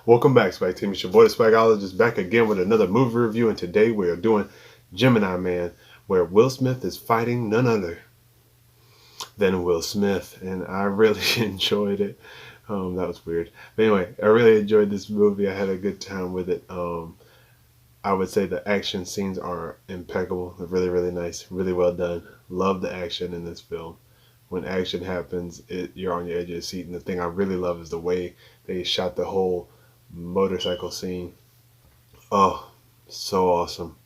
Welcome back, Swag Team. It's your boy, the Swagologist, back again with another movie review. And today we are doing Gemini Man, where Will Smith is fighting none other than Will Smith. And I really enjoyed it. That was weird. But anyway, I really enjoyed this movie. I had a good time with it. I would say the action scenes are impeccable. They're really, really nice. Really well done. Love the action in this film. When action happens, you're on your edge of your seat. And the thing I really love is the way they shot the whole motorcycle scene. Oh, so awesome,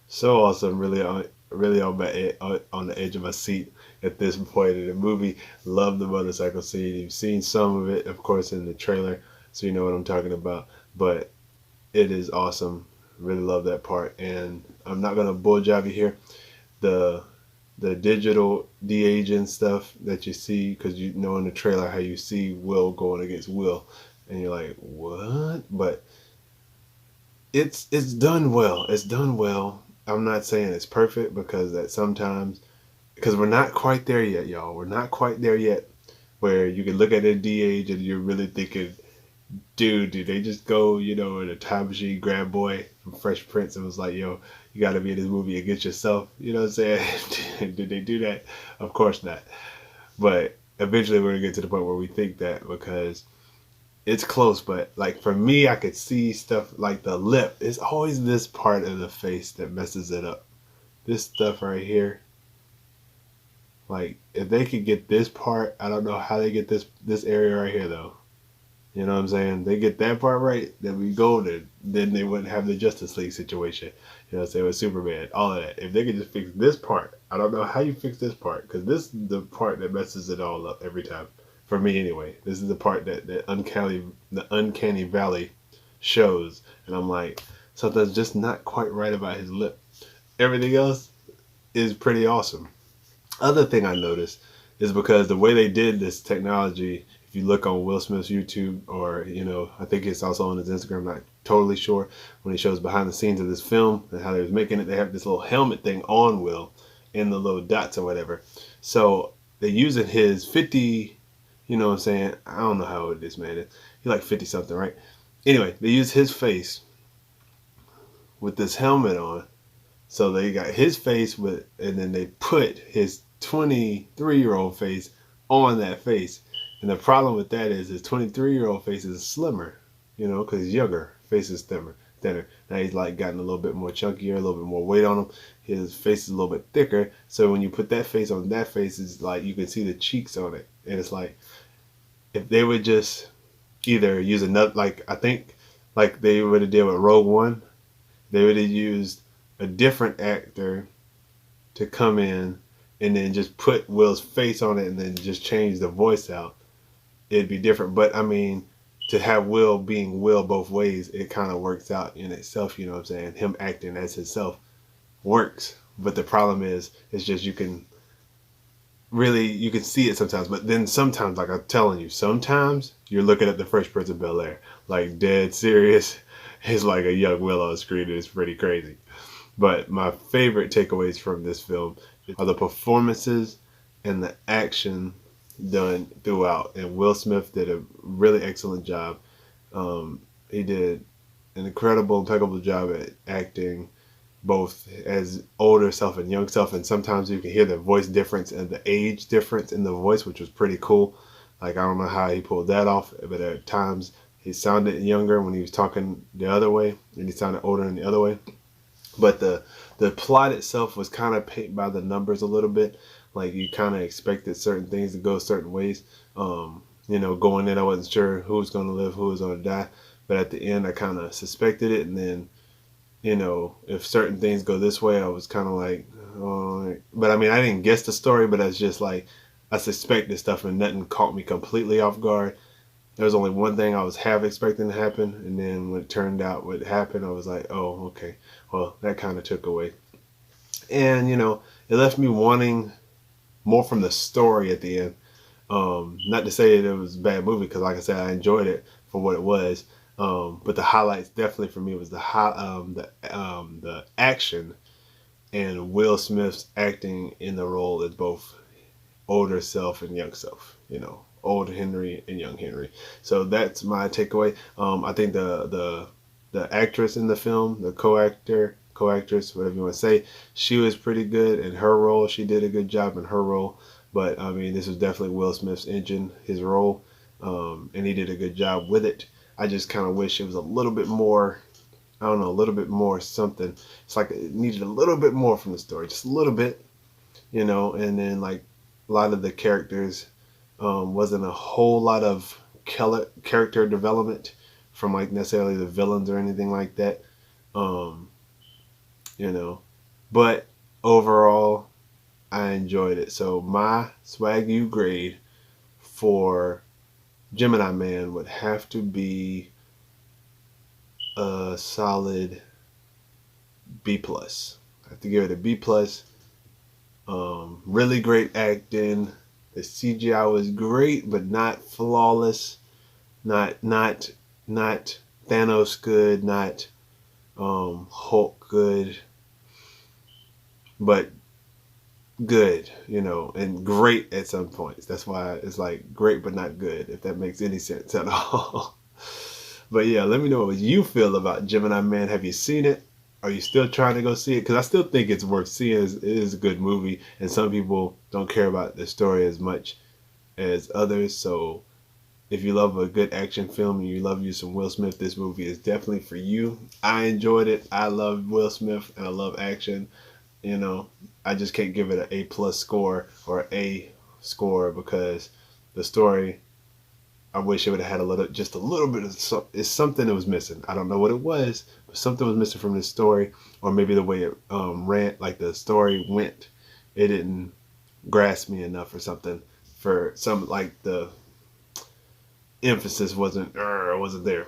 so awesome! Really on the edge of my seat at this point in the movie. Love the motorcycle scene. You've seen some of it, of course, in the trailer, so you know what I'm talking about. But it is awesome. Really love that part, and I'm not gonna bull job you here. The the digital de-aging stuff that you see, because you know in the trailer how you see Will going against Will, and you're like, what? But it's done well. It's done well. I'm not saying it's perfect because that sometimes because we're not quite there yet, y'all. We're not quite there yet where you can look at a de-age and you're really thinking, dude, did they just go, in a time machine, grab boy from Fresh Prince and was like, yo, you got to be in this movie against yourself? You know what I'm saying? Did they do that? Of course not. But eventually we're going to get to the point where we think that because it's close. But like for me, I could see stuff like the lip. It's always this part of the face that messes it up. This stuff right here. Like if they could get this part, I don't know how they get this area right here though. You know what I'm saying? They get that part right, then we golden. Then they wouldn't have the Justice League situation. You know what I'm saying? With Superman, all of that. If they could just fix this part, I don't know how you fix this part, because this is the part that messes it all up every time. For me, anyway. This is the part that uncanny valley shows, and I'm like, something's just not quite right about his lip. Everything else is pretty awesome. Other thing I noticed is because the way they did this technology, if you look on Will Smith's YouTube, or I think it's also on his Instagram, I'm not totally sure, when he shows behind the scenes of this film and how they was making it, they have this little helmet thing on Will and the little dots or whatever. So they're using his 50, you know what I'm saying? I don't know how old this man is. He's like 50 something, right? Anyway, they use his face with this helmet on. So they got his face and then they put his 23-year-old face on that face. And the problem with that is his 23-year-old face is slimmer, because he's younger. Face is thinner. Now he's like gotten a little bit more chunkier, a little bit more weight on him. His face is a little bit thicker. So when you put that face on that face, it's like you can see the cheeks on it. And it's like, if they would just either use another, like I think, like they would have did with Rogue One, they would have used a different actor to come in and then just put Will's face on it and then just change the voice out. It'd be different. But I mean, to have Will being Will both ways, it kind of works out in itself. You know what I'm saying? Him acting as himself works. But the problem is, it's just you can see it sometimes. But then sometimes, like I'm telling you, sometimes you're looking at the Fresh Prince of Bel-Air, like dead serious. It's like a young Will on screen, and it's pretty crazy. But my favorite takeaways from this film are the performances and the action done throughout. And Will Smith did a really excellent job. He did an incredible, impeccable job at acting both as older self and young self. And sometimes you can hear the voice difference and the age difference in the voice, which was pretty cool. Like, I don't know how he pulled that off, but at times he sounded younger when he was talking the other way, and he sounded older in the other way. But the plot itself was kind of paint by the numbers a little bit. Like you kind of expected certain things to go certain ways. Going in, I wasn't sure who was going to live, who was going to die. But at the end, I kind of suspected it. And then, if certain things go this way, I was kind of like, oh. But I mean, I didn't guess the story, but it's just like I suspected stuff and nothing caught me completely off guard. There was only one thing I was half expecting to happen, and then when it turned out what happened, I was like, oh, okay. Well, that kind of took away. And, it left me wanting more from the story at the end. Not to say that it was a bad movie, because like I said, I enjoyed it for what it was. But the highlights definitely for me was the action and Will Smith's acting in the role as both older self and young self. old Henry and young Henry. So that's my takeaway. I think the actress in the film, the co-actress, whatever you want to say, she was pretty good in her role. She did a good job in her role. But I mean, this was definitely Will Smith's engine, his role, and he did a good job with it. I just kind of wish it was a little bit more. I don't know, a little bit more something. It's like it needed a little bit more from the story, just a little bit, you know. And then like a lot of the characters, wasn't a whole lot of character development from like necessarily the villains or anything like that. Um, you know, but overall, I enjoyed it. So my SwagU grade for Gemini Man would have to be a solid B plus. I have to give it a B plus. Really great acting. The CGI was great, but not flawless. Not Thanos good. Not Hulk good. But good, you know, and great at some points. That's why it's like great but not good, if that makes any sense at all. But yeah, let me know what you feel about Gemini Man. Have you seen it? Are you still trying to go see it? Because I still think it's worth seeing. It is a good movie, and some people don't care about the story as much as others. So if you love a good action film and you love you some Will Smith, this movie is definitely for you. I enjoyed it. I love Will Smith and I love action. You know, I just can't give it an A plus score or A score because the story, I wish it would have had just a little bit of it's something that was missing. I don't know what it was, but something was missing from the story, or maybe the way it ran, like the story went, it didn't grasp me enough or something. For some, like the emphasis wasn't there,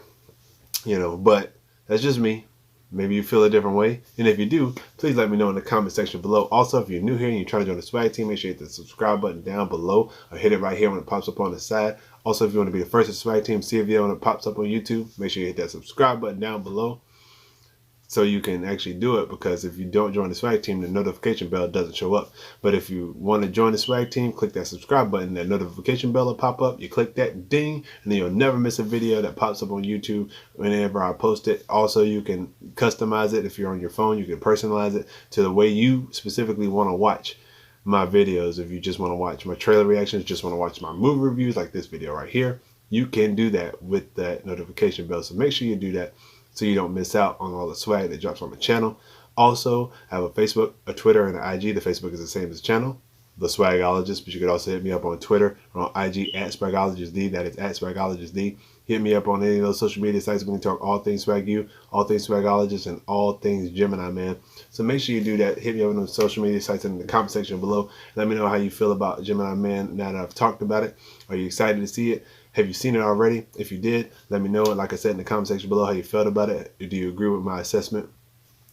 you know. But that's just me. Maybe you feel a different way. And if you do, please let me know in the comment section below. Also, if you're new here and you're trying to join the Swag team, make sure you hit the subscribe button down below or hit it right here when it pops up on the side. Also, if you want to be the first to Swag team, see a video when it pops up on YouTube, make sure you hit that subscribe button down below so you can actually do it, because if you don't join the Swag team, the notification bell doesn't show up. But if you want to join the Swag team, click that subscribe button, that notification bell will pop up. You click that ding, and then you'll never miss a video that pops up on YouTube whenever I post it. Also, you can customize it. If you're on your phone, you can personalize it to the way you specifically want to watch my videos. If you just want to watch my trailer reactions, just want to watch my movie reviews like this video right here, you can do that with that notification bell. So make sure you do that so you don't miss out on all the swag that drops on the channel. Also, I have a Facebook, a Twitter, and an IG. The Facebook is the same as the channel, The Swagologist, but you could also hit me up on Twitter or on IG at SwagologistD. That is at SwagologistD. Hit me up on any of those social media sites. We can talk all things SwagU, all things Swagologist, and all things Gemini Man. So make sure you do that. Hit me up on those social media sites in the comment section below. Let me know how you feel about Gemini Man now that I've talked about it. Are you excited to see it? Have you seen it already? If you did, let me know. Like I said in the comment section below, how you felt about it. Do you agree with my assessment?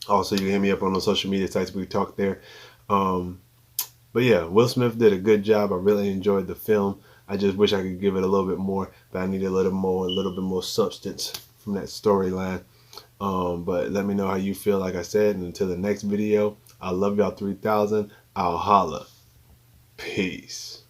Also, you can hit me up on those social media sites. We talk there. But yeah, Will Smith did a good job. I really enjoyed the film. I just wish I could give it a little bit more, but I need a little bit more substance from that storyline. But let me know how you feel, like I said. And until the next video, I love y'all 3000. I'll holla. Peace.